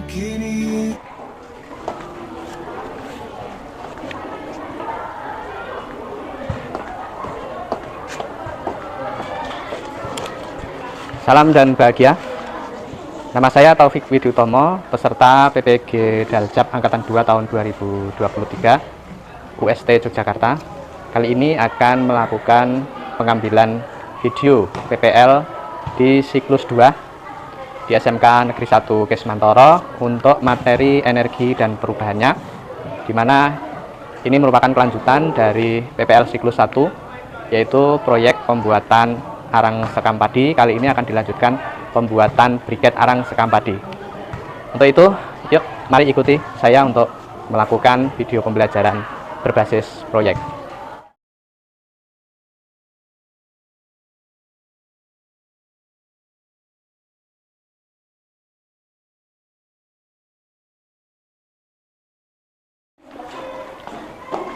kini. Salam dan bahagia. Nama saya Taufik Widutomo, peserta PPG Daljab Angkatan 2 tahun 2023 UST Yogyakarta. Kali ini akan melakukan pengambilan video PPL di siklus 2 di SMK Negeri 1 Kesmantoro untuk materi energi dan perubahannya, di mana ini merupakan kelanjutan dari PPL siklus 1, yaitu proyek pembuatan arang sekam padi. Kali ini akan dilanjutkan pembuatan briket arang sekam padi. Untuk itu, yuk mari ikuti saya untuk melakukan video pembelajaran berbasis proyek.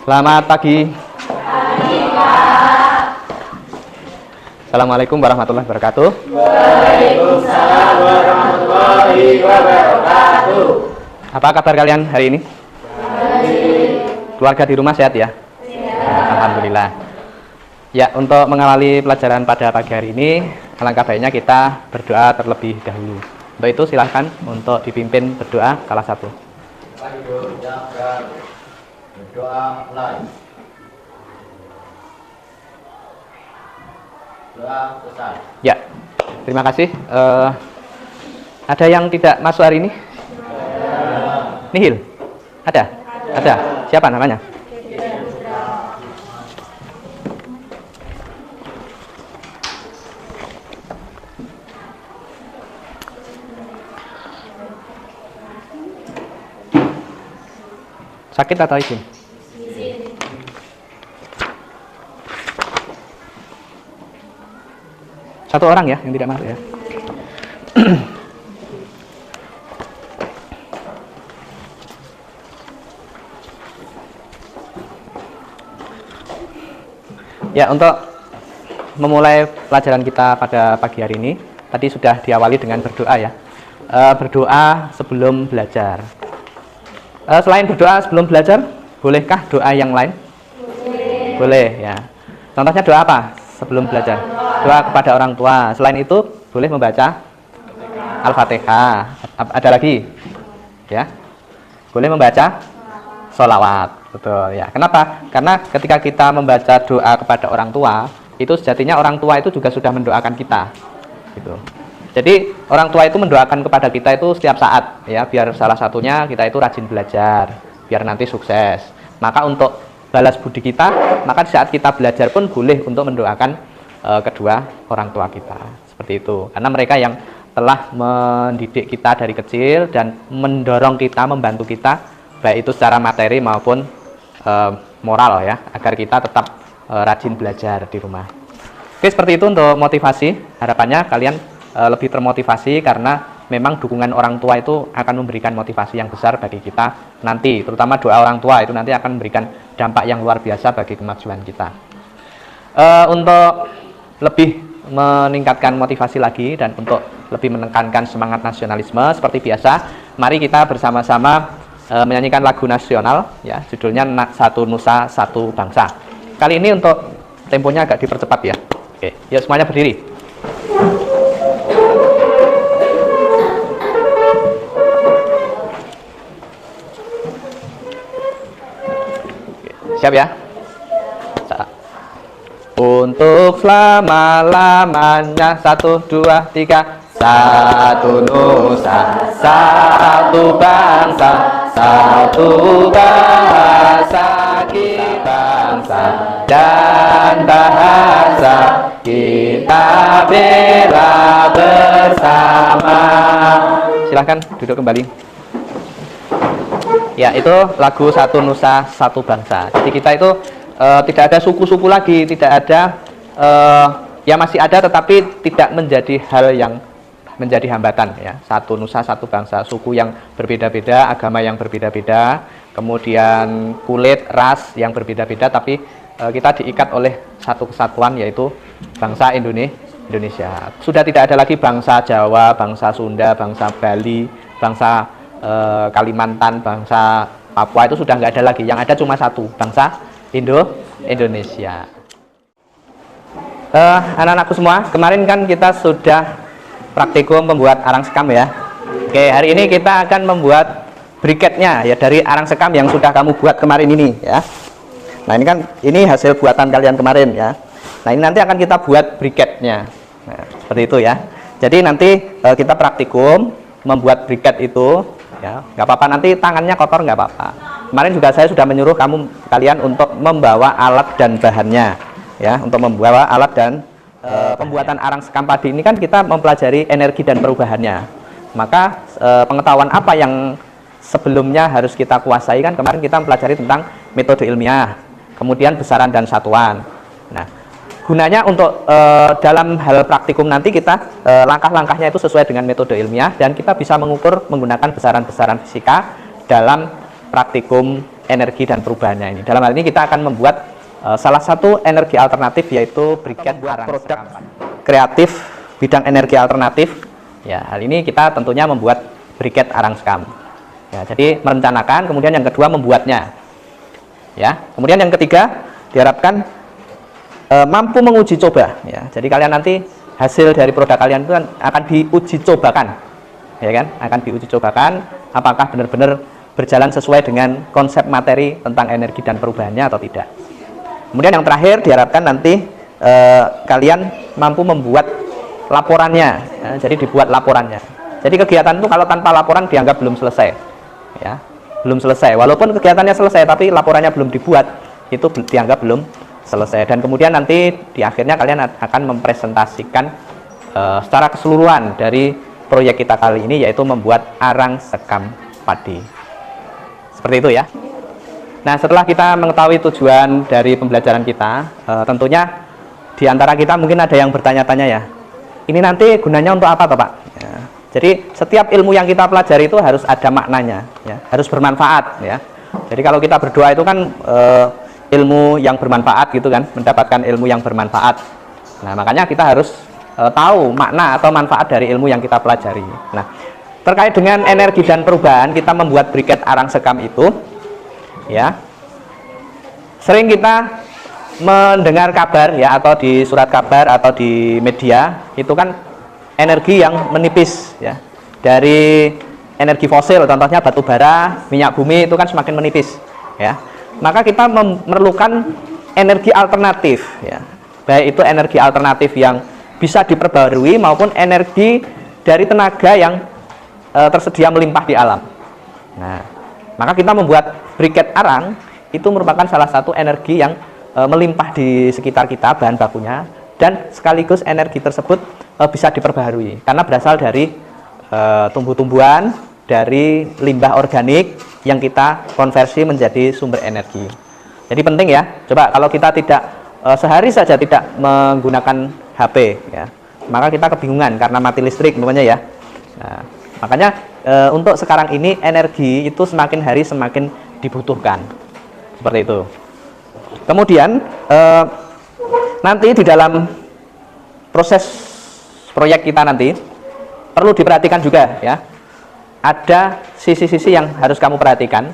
Selamat pagi. Assalamualaikum warahmatullahi wabarakatuh. Waalaikumsalam warahmatullahi wabarakatuh. Apa kabar kalian hari ini? Keluarga di rumah sehat ya? Alhamdulillah. Ya, untuk mengawali pelajaran pada pagi hari ini, alangkah baiknya kita berdoa terlebih dahulu. Untuk itu silahkan untuk dipimpin berdoa salah satu. Berdoa live. Doa besar. Ya, terima kasih. Ada yang tidak masuk hari ini? Nihil? Ada? Ada. Siapa namanya? Sakit atau izin? Satu orang ya yang tidak masuk ya. Ya, untuk memulai pelajaran kita pada pagi hari ini, tadi sudah diawali dengan berdoa ya. Berdoa sebelum belajar. Selain berdoa sebelum belajar, bolehkah doa yang lain? Boleh ya. Contohnya doa apa sebelum belajar? Doa kepada orang tua. Selain itu boleh membaca Al-Fatihah. Ada lagi ya, boleh membaca sholawat. Betul ya. Kenapa? Karena ketika kita membaca doa kepada orang tua, itu sejatinya orang tua itu juga sudah mendoakan kita gitu. Jadi orang tua itu mendoakan kepada kita itu setiap saat ya, biar salah satunya kita itu rajin belajar, biar nanti sukses. Maka untuk balas budi kita, maka saat kita belajar pun boleh untuk mendoakan kedua orang tua kita, seperti itu. Karena mereka yang telah mendidik kita dari kecil dan mendorong kita, membantu kita, baik itu secara materi maupun moral ya, agar kita tetap rajin belajar di rumah. Oke, seperti itu untuk motivasi. Harapannya kalian lebih termotivasi, karena memang dukungan orang tua itu akan memberikan motivasi yang besar bagi kita nanti, terutama doa orang tua itu nanti akan memberikan dampak yang luar biasa bagi kemajuan kita. Untuk lebih meningkatkan motivasi lagi dan untuk lebih menekankan semangat nasionalisme, seperti biasa, mari kita bersama-sama menyanyikan lagu nasional ya, judulnya Satu Nusa Satu Bangsa. Kali ini untuk temponya agak dipercepat ya. Oke, yuk semuanya berdiri. Siap ya? Untuk selama-lamanya, 1, 2, 3. Satu nusa, satu bangsa, satu bahasa, kita bangsa dan bahasa, kita bela bersama. Silahkan duduk kembali. Ya, itu lagu Satu Nusa Satu Bangsa. Jadi kita itu tidak ada suku-suku lagi, tidak ada ya masih ada tetapi tidak menjadi hal yang menjadi hambatan ya. Satu nusa satu bangsa, suku yang berbeda-beda, agama yang berbeda-beda, kemudian kulit, ras yang berbeda-beda, tapi kita diikat oleh satu kesatuan, yaitu bangsa Indonesia. Sudah tidak ada lagi bangsa Jawa, bangsa Sunda, bangsa Bali, bangsa Kalimantan, bangsa Papua itu sudah nggak ada lagi. Yang ada cuma satu, bangsa Indonesia. Anak-anakku semua, kemarin kan kita sudah praktikum membuat arang sekam ya. Oke, hari ini kita akan membuat briketnya ya dari arang sekam yang sudah kamu buat kemarin ini ya. Nah ini hasil buatan kalian kemarin ya. Nah ini nanti akan kita buat briketnya. Nah, seperti itu ya. Jadi nanti kita praktikum membuat briket itu ya. Nggak apa-apa, nanti tangannya kotor nggak apa-apa. Kemarin juga saya sudah menyuruh kalian untuk membawa alat dan bahannya ya, untuk membawa alat dan pembuatan arang sekam padi ini kan kita mempelajari energi dan perubahannya. Maka pengetahuan apa yang sebelumnya harus kita kuasai kan kemarin kita mempelajari tentang metode ilmiah, kemudian besaran dan satuan. Nah, gunanya untuk dalam hal praktikum nanti kita langkah-langkahnya itu sesuai dengan metode ilmiah dan kita bisa mengukur menggunakan besaran-besaran fisika dalam praktikum energi dan perubahannya ini. Dalam hal ini kita akan membuat salah satu energi alternatif yaitu briket arang produk kreatif bidang energi alternatif. Ya, hal ini kita tentunya membuat briket arang sekam. Ya, jadi merencanakan, kemudian yang kedua membuatnya. Ya, kemudian yang ketiga diharapkan mampu menguji coba. Ya, jadi kalian nanti hasil dari produk kalian itu akan diuji cobakan, ya kan? Akan diuji cobakan apakah benar-benar berjalan sesuai dengan konsep materi tentang energi dan perubahannya atau tidak. Kemudian yang terakhir diharapkan nanti kalian mampu membuat laporannya ya, jadi dibuat laporannya. Jadi kegiatan itu kalau tanpa laporan dianggap belum selesai ya, belum selesai walaupun kegiatannya selesai tapi laporannya belum dibuat, itu dianggap belum selesai. Dan kemudian nanti di akhirnya kalian akan mempresentasikan secara keseluruhan dari proyek kita kali ini, yaitu membuat arang sekam padi. Seperti itu ya. Nah, setelah kita mengetahui tujuan dari pembelajaran kita, tentunya di antara kita mungkin ada yang bertanya-tanya ya, ini nanti gunanya untuk apa Pak? Ya, jadi setiap ilmu yang kita pelajari itu harus ada maknanya, ya, harus bermanfaat. Ya. Jadi kalau kita berdoa itu kan ilmu yang bermanfaat gitu kan, mendapatkan ilmu yang bermanfaat. Nah makanya kita harus tahu makna atau manfaat dari ilmu yang kita pelajari. Nah terkait dengan energi dan perubahan, kita membuat briket arang sekam itu, ya, sering kita mendengar kabar ya, atau di surat kabar atau di media itu kan energi yang menipis ya, dari energi fosil contohnya batu bara, minyak bumi itu kan semakin menipis ya. Maka kita memerlukan energi alternatif ya, baik itu energi alternatif yang bisa diperbarui maupun energi dari tenaga yang tersedia melimpah di alam. Nah maka kita membuat briket arang itu merupakan salah satu energi yang melimpah di sekitar kita bahan bakunya, dan sekaligus energi tersebut bisa diperbaharui karena berasal dari tumbuh-tumbuhan, dari limbah organik yang kita konversi menjadi sumber energi. Jadi penting ya, coba kalau kita tidak sehari saja tidak menggunakan HP ya, maka kita kebingungan karena mati listrik namanya ya. Nah, makanya untuk sekarang ini energi itu semakin hari semakin dibutuhkan. Seperti itu. Kemudian nanti di dalam proses proyek kita nanti perlu diperhatikan juga ya, ada sisi-sisi yang harus kamu perhatikan,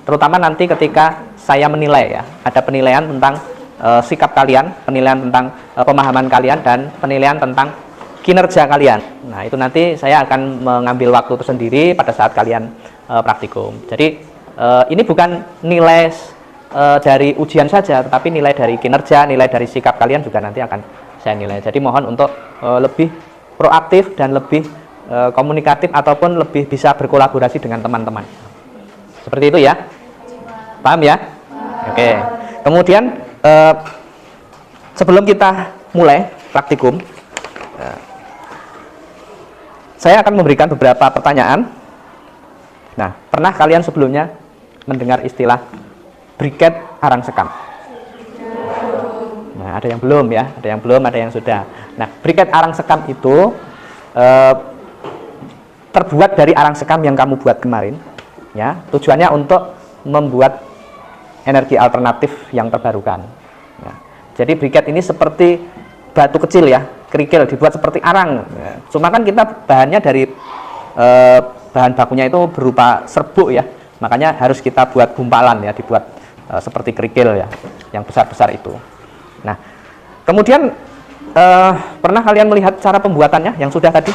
terutama nanti ketika saya menilai ya, ada penilaian tentang sikap kalian, penilaian tentang pemahaman kalian, dan penilaian tentang kinerja kalian. Nah itu nanti saya akan mengambil waktu tersendiri pada saat kalian praktikum. Jadi ini bukan nilai dari ujian saja, tetapi nilai dari kinerja, nilai dari sikap kalian juga nanti akan saya nilai. Jadi mohon untuk lebih proaktif dan lebih komunikatif ataupun lebih bisa berkolaborasi dengan teman-teman. Seperti itu ya, paham ya? Oke. Kemudian sebelum kita mulai praktikum, saya akan memberikan beberapa pertanyaan. Nah, pernah kalian sebelumnya mendengar istilah briket arang sekam? Nah, ada yang belum ya, ada yang belum, ada yang sudah. Nah, briket arang sekam itu terbuat dari arang sekam yang kamu buat kemarin, ya. Tujuannya untuk membuat energi alternatif yang terbarukan. Nah, jadi briket ini seperti batu kecil ya, kerikil dibuat seperti arang. Ya. Cuma kan kita bahannya dari bahan bakunya itu berupa serbuk ya, makanya harus kita buat gumpalan ya, dibuat seperti kerikil ya, yang besar-besar itu. Nah, kemudian pernah kalian melihat cara pembuatannya yang sudah tadi?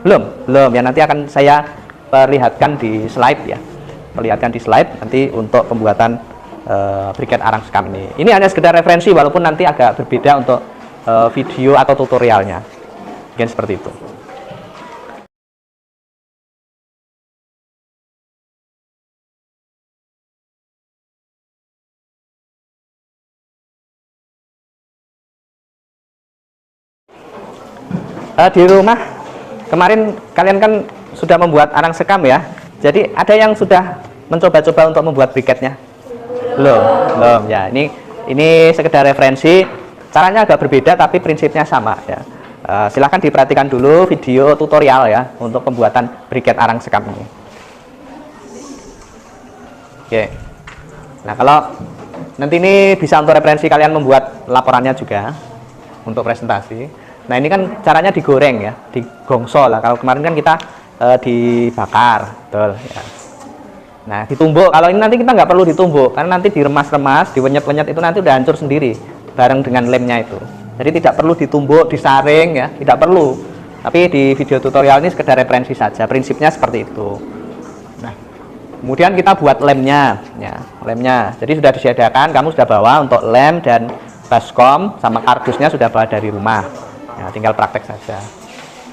Belum ya, nanti akan saya perlihatkan di slide ya, nanti untuk pembuatan briket arang sekam ini. Ini hanya sekedar referensi, walaupun nanti agak berbeda untuk video atau tutorialnya, mungkin seperti itu. Di rumah kemarin kalian kan sudah membuat arang sekam ya, jadi ada yang sudah mencoba-coba untuk membuat briketnya? Belum ya. Ini sekedar referensi, caranya agak berbeda tapi prinsipnya sama ya. Silahkan diperhatikan dulu video tutorial ya untuk pembuatan briket arang sekam ini. Oke, nah kalau nanti ini bisa untuk referensi kalian membuat laporannya juga untuk presentasi. Nah ini kan caranya digoreng ya, digongso lah. Kalau kemarin kan kita dibakar, betul ya. Nah ditumbuk, kalau ini nanti kita nggak perlu ditumbuk, karena nanti diremas-remas, diwenyet-wenyet itu nanti udah hancur sendiri bareng dengan lemnya itu. Jadi tidak perlu ditumbuk, disaring ya, tidak perlu. Tapi di video tutorial ini sekedar referensi saja, prinsipnya seperti itu. Nah kemudian kita buat lemnya ya, lemnya. Jadi sudah disediakan, kamu sudah bawa untuk lem dan baskom sama kardusnya sudah bawa dari rumah. Ya, tinggal praktek saja.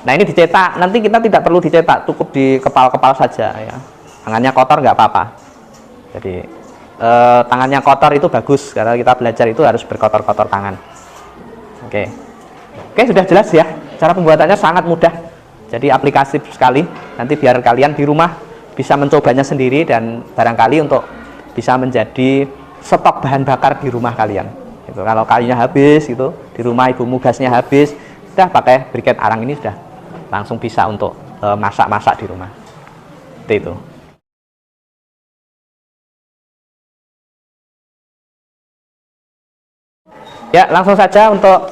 Nah ini dicetak, nanti kita tidak perlu dicetak, cukup di kepal-kepal saja ya. Tangannya kotor nggak apa-apa. Jadi tangannya kotor itu bagus, karena kita belajar itu harus berkotor-kotor tangan. Oke, sudah jelas ya. Cara pembuatannya sangat mudah. Jadi aplikatif sekali. Nanti biar kalian di rumah bisa mencobanya sendiri dan barangkali untuk bisa menjadi stok bahan bakar di rumah kalian. Gitu. Kalau kalinya habis gitu, di rumah ibumu gasnya habis, sudah pakai briket arang ini sudah langsung bisa untuk masak-masak di rumah. Seperti itu. Ya, langsung saja untuk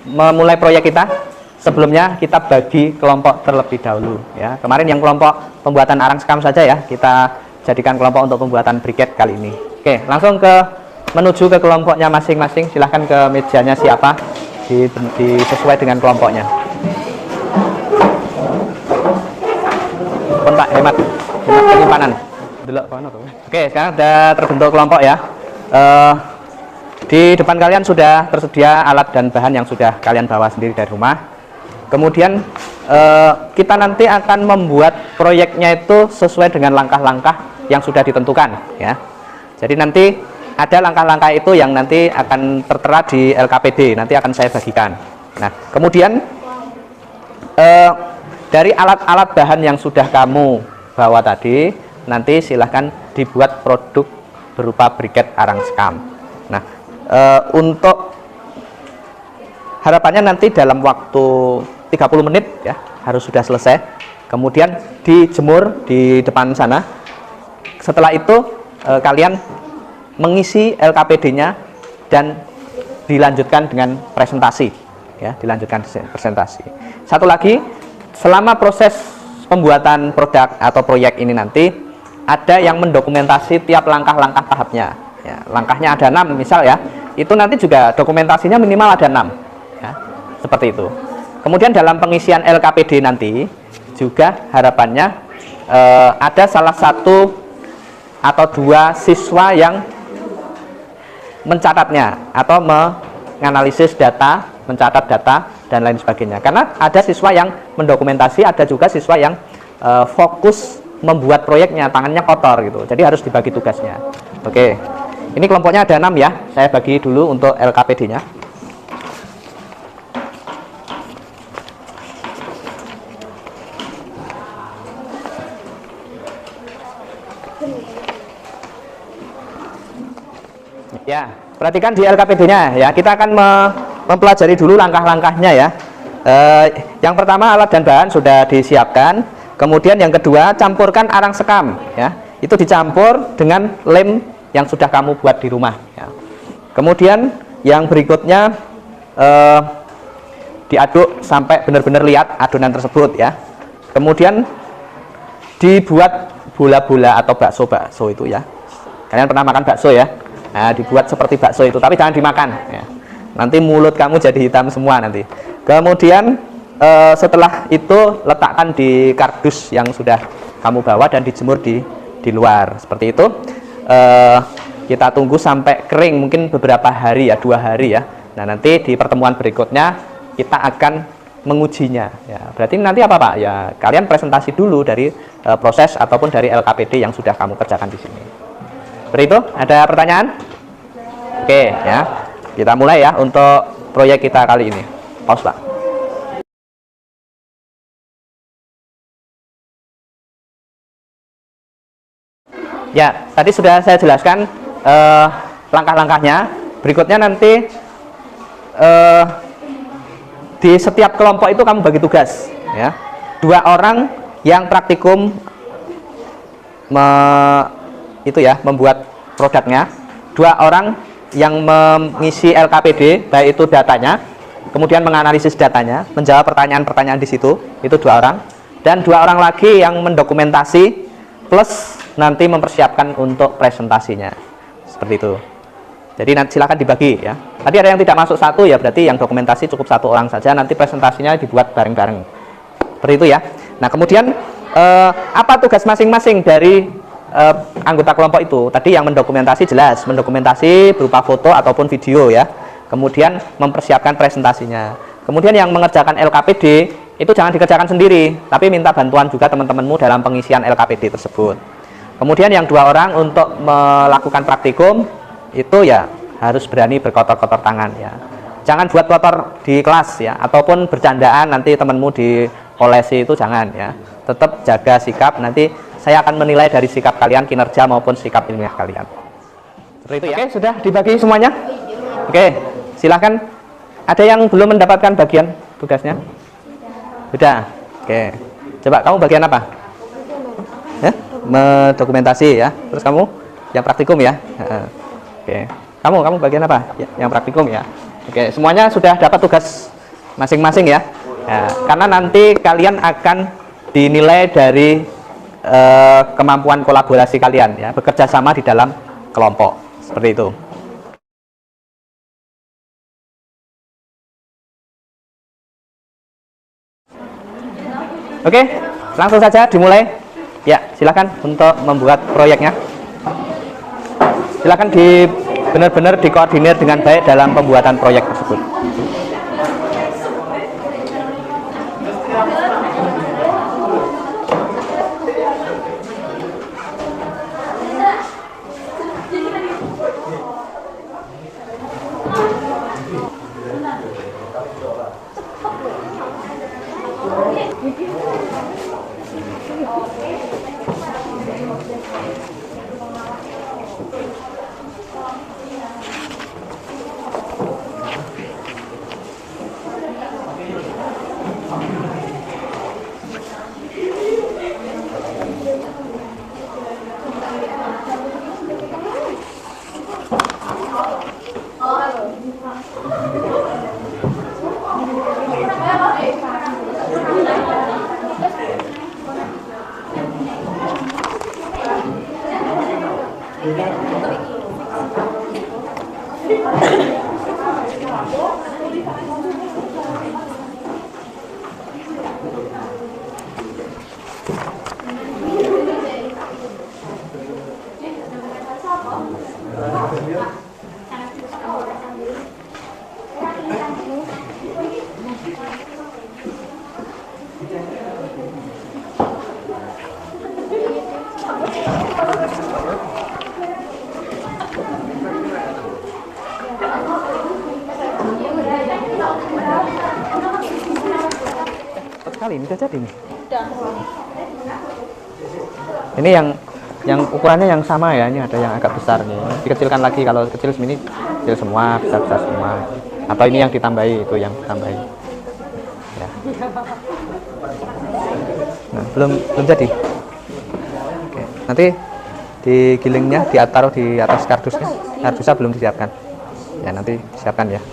memulai proyek kita. Sebelumnya kita bagi kelompok terlebih dahulu ya. Kemarin yang kelompok pembuatan arang sekam saja ya, kita jadikan kelompok untuk pembuatan briket kali ini. Oke, langsung menuju ke kelompoknya masing-masing. Silahkan ke mejanya siapa, sesuai dengan kelompoknya. Pak, hemat penyimpanan. Oke, sekarang sudah terbentuk kelompok ya. Di depan kalian sudah tersedia alat dan bahan yang sudah kalian bawa sendiri dari rumah. Kemudian kita nanti akan membuat proyeknya itu sesuai dengan langkah-langkah yang sudah ditentukan ya. Jadi nanti ada langkah-langkah itu yang nanti akan tertera di LKPD, nanti akan saya bagikan. Nah kemudian dari alat-alat bahan yang sudah kamu bawa tadi, nanti silahkan dibuat produk berupa briket arang sekam. Nah untuk harapannya nanti dalam waktu 30 menit ya harus sudah selesai, kemudian dijemur di depan sana. Setelah itu kalian mengisi LKPD-nya dan dilanjutkan dengan presentasi ya, Satu lagi, selama proses pembuatan produk atau proyek ini nanti ada yang mendokumentasi tiap langkah-langkah tahapnya ya. Langkahnya ada 6 misal ya, itu nanti juga dokumentasinya minimal ada 6 ya, seperti itu. Kemudian dalam pengisian LKPD nanti juga harapannya ada salah satu atau 2 siswa yang mencatatnya atau menganalisis data, mencatat data dan lain sebagainya. Karena ada siswa yang mendokumentasi, ada juga siswa yang fokus membuat proyeknya, tangannya kotor gitu. Jadi harus dibagi tugasnya. Oke. Ini kelompoknya ada 6 ya. Saya bagi dulu untuk LKPD-nya. Ya, perhatikan di LKPD-nya ya. Kita akan mempelajari dulu langkah-langkahnya ya. Yang pertama, alat dan bahan sudah disiapkan. Kemudian yang kedua, campurkan arang sekam ya. Itu dicampur dengan lem yang sudah kamu buat di rumah ya. Kemudian yang berikutnya diaduk sampai benar-benar lihat adonan tersebut ya. kemudian dibuat bola-bola atau bakso-bakso itu ya. Kalian pernah makan bakso ya? Nah, dibuat seperti bakso itu, tapi jangan dimakan ya. Nanti mulut kamu jadi hitam semua nanti. Kemudian setelah itu letakkan di kardus yang sudah kamu bawa dan dijemur di luar seperti itu. Kita tunggu sampai kering, mungkin beberapa hari ya, 2 hari ya. Nah, nanti di pertemuan berikutnya kita akan mengujinya ya. Berarti nanti apa Pak? Ya, kalian presentasi dulu dari proses ataupun dari LKPD yang sudah kamu kerjakan di sini. Seperti itu, ada pertanyaan? Oke ya. Kita mulai ya untuk proyek kita kali ini. Pause Pak. Ya, tadi sudah saya jelaskan langkah-langkahnya. Berikutnya nanti di setiap kelompok itu kamu bagi tugas ya. 2 orang yang praktikum membuat produknya, 2 orang yang mengisi LKPD, baik itu datanya, kemudian menganalisis datanya, menjawab pertanyaan-pertanyaan di situ, itu 2 orang, dan 2 orang lagi yang mendokumentasi plus nanti mempersiapkan untuk presentasinya seperti itu. Jadi nanti silakan dibagi ya. Tadi ada yang tidak masuk 1 ya, berarti yang dokumentasi cukup 1 orang saja, nanti presentasinya dibuat bareng-bareng. Seperti itu ya. Nah, kemudian apa tugas masing-masing dari anggota kelompok itu? Tadi yang mendokumentasi jelas, mendokumentasi berupa foto ataupun video ya. Kemudian mempersiapkan presentasinya. Kemudian yang mengerjakan LKPD itu jangan dikerjakan sendiri, tapi minta bantuan juga teman-temanmu dalam pengisian LKPD tersebut. Kemudian yang 2 orang untuk melakukan praktikum itu ya harus berani berkotor-kotor tangan ya. Jangan buat kotor di kelas ya, ataupun bercandaan nanti temanmu diolesi, itu jangan ya. Tetap jaga sikap, nanti saya akan menilai dari sikap kalian, kinerja maupun sikap ilmiah kalian. Seperti itu ya. Oke, sudah dibagi semuanya? Oke, silahkan. Ada yang belum mendapatkan bagian tugasnya? Sudah. Oke. Coba kamu bagian apa? Ya, mendokumentasi ya. Terus kamu yang praktikum ya. Oke. Kamu bagian apa? Ya, yang praktikum ya. Oke, semuanya sudah dapat tugas masing-masing ya. Ya. Karena nanti kalian akan dinilai dari kemampuan kolaborasi kalian ya, bekerja sama di dalam kelompok. Seperti itu. Oke, langsung saja dimulai. Ya, silakan untuk membuat proyeknya. Silakan benar-benar dikoordinir dengan baik dalam pembuatan proyek tersebut. Sekali ini udah jadi nih. Ini yang ukurannya yang sama ya, ini ada yang agak besar nih. Dikecilkan lagi, kalau kecil segini kecil semua, besar semua. Atau ini yang ditambahi, itu yang ditambahi. Ya. Nah, belum jadi. Oke, nanti digilingnya ditaruh di atas kardusnya. Kardusnya belum disiapkan. Ya, nanti siapkan ya.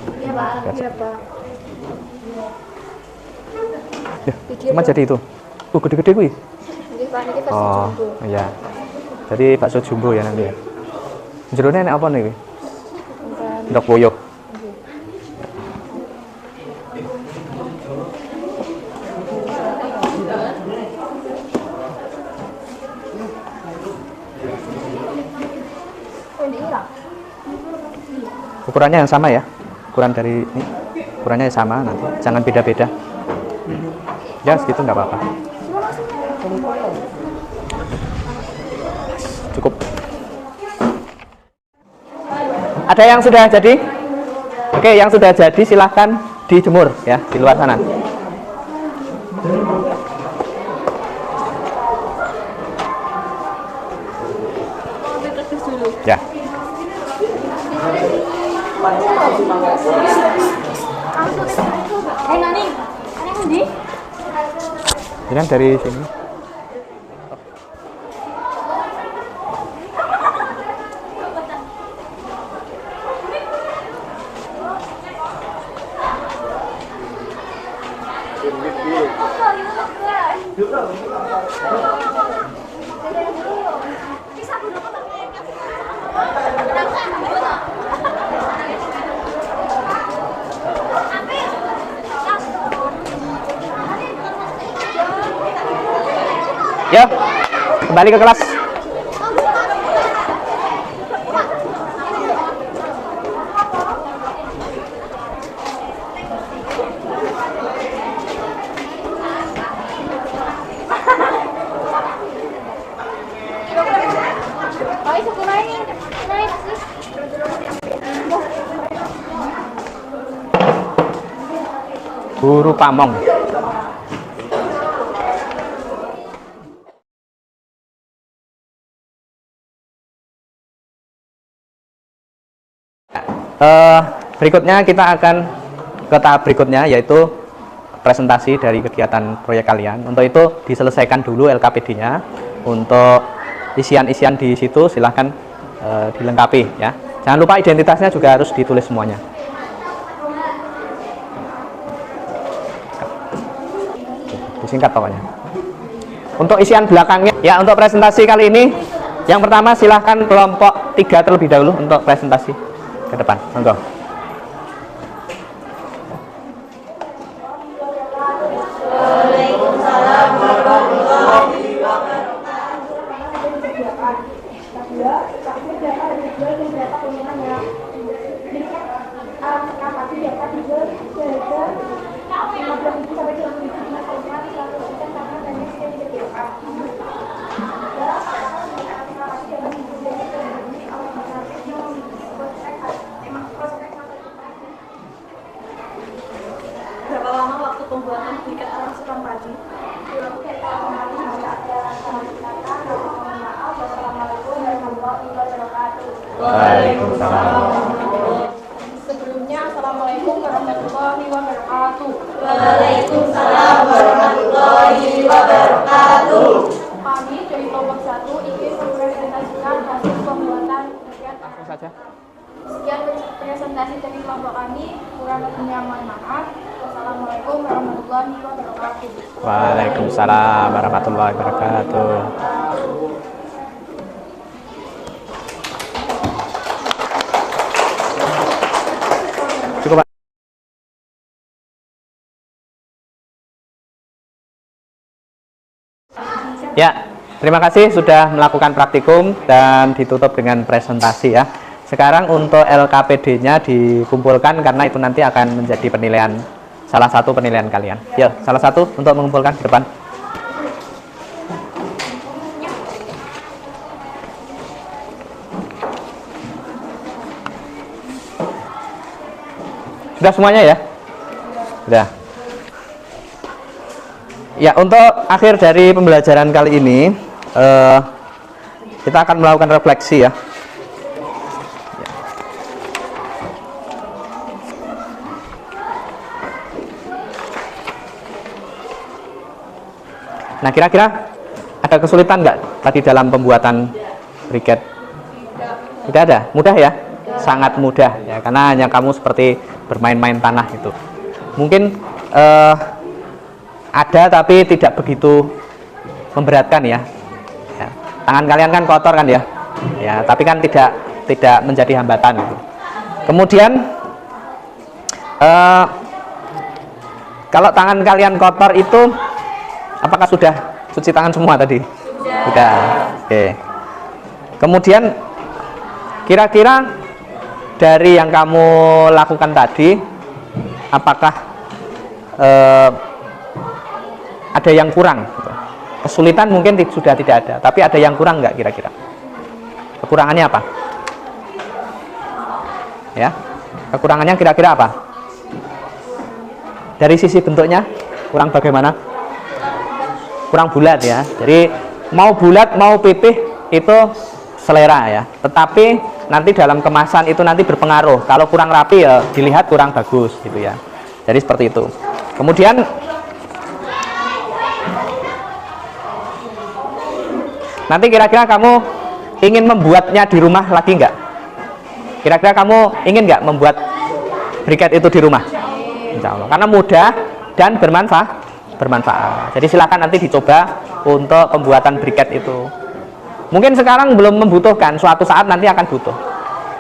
Ya, cuma jadi itu. Gede-gede kuwi. Nggih, Pak, niki versi Oh, jumbo. iya. Jadi bakso jumbo ya nanti ya. Jerone enak apa nih? Enten Ndok boyok. nggih. Oh, ini hilang. Ukurannya yang sama ya. Ukuran dari ini. Ukurannya yang sama nanti. Jangan beda-beda. Ya, segitu nggak apa-apa. Cukup. Ada yang sudah jadi? Oke, yang sudah jadi silahkan dijemur ya di luar sana. Ya. Nani, ndi? Ini kan dari sini. Ya, kembali ke kelas. Ay, sekolah ini. Naik sih. Guru Pamong. Berikutnya kita akan ke tahap berikutnya, yaitu presentasi dari kegiatan proyek kalian. Untuk itu diselesaikan dulu LKPD-nya. Untuk isian-isian di situ silahkan dilengkapi ya. Jangan lupa identitasnya juga harus ditulis semuanya. Disingkat pokoknya. Untuk isian belakangnya, ya untuk presentasi kali ini, yang pertama silahkan kelompok 3 terlebih dahulu untuk presentasi ke depan. Monggo. Berapa lama waktu pembuatan tiket transporan pagi? Waalaikumsalam. Sebelumnya, Assalamualaikum warahmatullahi wabarakatuh. Waalaikumsalam warahmatullahi wabarakatuh. Kami dari kelompok 1 ingin mempresentasikan hasil pembuatan tiket. Langsung saja. Sekian presentasi dari kelompok kami. Kurang lebihnya mohon maaf. Wassalamualaikum warahmatullahi wabarakatuh. Waalaikumsalam warahmatullahi wabarakatuh. Cukup, Pak. Ya, terima kasih sudah melakukan praktikum dan ditutup dengan presentasi ya. Sekarang untuk LKPD-nya dikumpulkan karena itu nanti akan menjadi penilaian, salah satu penilaian kalian. Ya, salah satu untuk mengumpulkan ke depan. Sudah semuanya ya? Sudah. Ya, untuk akhir dari pembelajaran kali ini, kita akan melakukan refleksi ya. Nah, kira-kira ada kesulitan nggak tadi dalam pembuatan briket? Tidak ada? Mudah ya? Sangat mudah ya, karena hanya kamu seperti bermain-main tanah gitu. Mungkin ada tapi tidak begitu memberatkan ya. Ya. Tangan kalian kan kotor kan ya. Ya, tapi kan tidak menjadi hambatan. Kemudian kalau tangan kalian kotor itu apakah sudah cuci tangan semua tadi? Sudah. Oke. Kemudian kira-kira dari yang kamu lakukan tadi, apakah ada yang kurang? Kesulitan mungkin sudah tidak ada, tapi ada yang kurang nggak kira-kira? Kekurangannya apa? Ya, kekurangannya kira-kira apa? Dari sisi bentuknya kurang bagaimana? Kurang bulat ya. Jadi mau bulat mau pipih itu selera ya. Tetapi nanti dalam kemasan itu nanti berpengaruh. Kalau kurang rapi ya dilihat kurang bagus gitu ya. Jadi seperti itu. Kemudian nanti kira-kira kamu ingin membuatnya di rumah lagi nggak? Kira-kira kamu ingin nggak membuat briket itu di rumah? Insya Allah. Karena mudah dan bermanfaat. Jadi silakan nanti dicoba untuk pembuatan briket itu. Mungkin sekarang belum membutuhkan, suatu saat nanti akan butuh.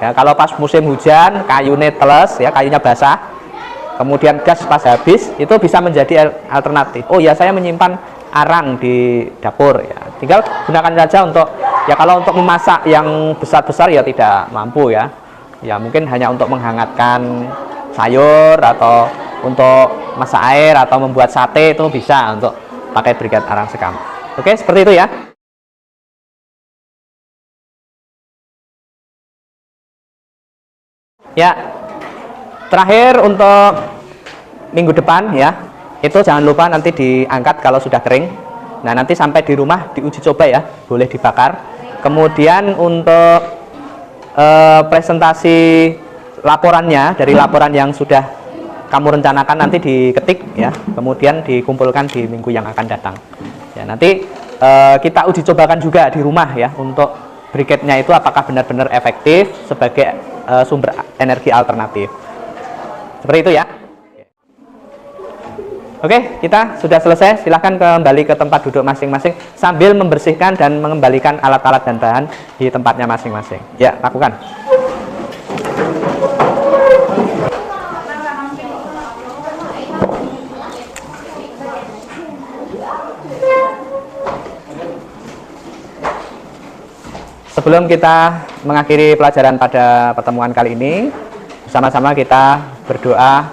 Ya, kalau pas musim hujan, kayunya teles, ya kayunya basah, kemudian gas pas habis, itu bisa menjadi alternatif. Oh ya, saya menyimpan arang di dapur. Ya, tinggal gunakan saja untuk, ya kalau untuk memasak yang besar-besar ya tidak mampu ya. Ya mungkin hanya untuk menghangatkan sayur atau untuk masak air atau membuat sate itu bisa untuk pakai briket arang sekam. Oke, seperti itu ya. Ya, terakhir untuk minggu depan ya, itu jangan lupa nanti diangkat kalau sudah kering. Nah, nanti sampai di rumah diuji coba ya, boleh dibakar. Kemudian untuk presentasi laporannya, dari laporan yang sudah kamu rencanakan nanti diketik ya, kemudian dikumpulkan di minggu yang akan datang. Ya, nanti kita uji cobakan juga di rumah ya, untuk briketnya itu apakah benar-benar efektif sebagai sumber energi alternatif. Seperti itu ya. Oke, kita sudah selesai. Silahkan kembali ke tempat duduk masing-masing sambil membersihkan dan mengembalikan alat-alat dan bahan di tempatnya masing-masing. Ya, lakukan. Sebelum kita mengakhiri pelajaran pada pertemuan kali ini, bersama-sama kita berdoa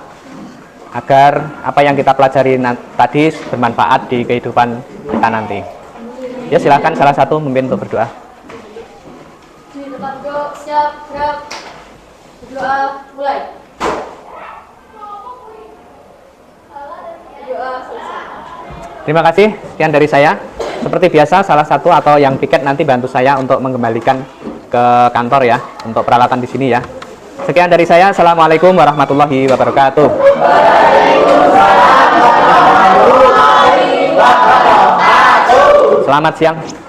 agar apa yang kita pelajari tadi bermanfaat di kehidupan kita nanti. Ya, silakan salah satu memimpin untuk berdoa. Siap, gerak. Berdoa, mulai. Doa selesai. Terima kasih, sekian dari saya. Seperti biasa, salah satu atau yang piket nanti bantu saya untuk mengembalikan ke kantor ya, untuk peralatan di sini ya. Sekian dari saya. Assalamualaikum warahmatullahi wabarakatuh. Selamat siang.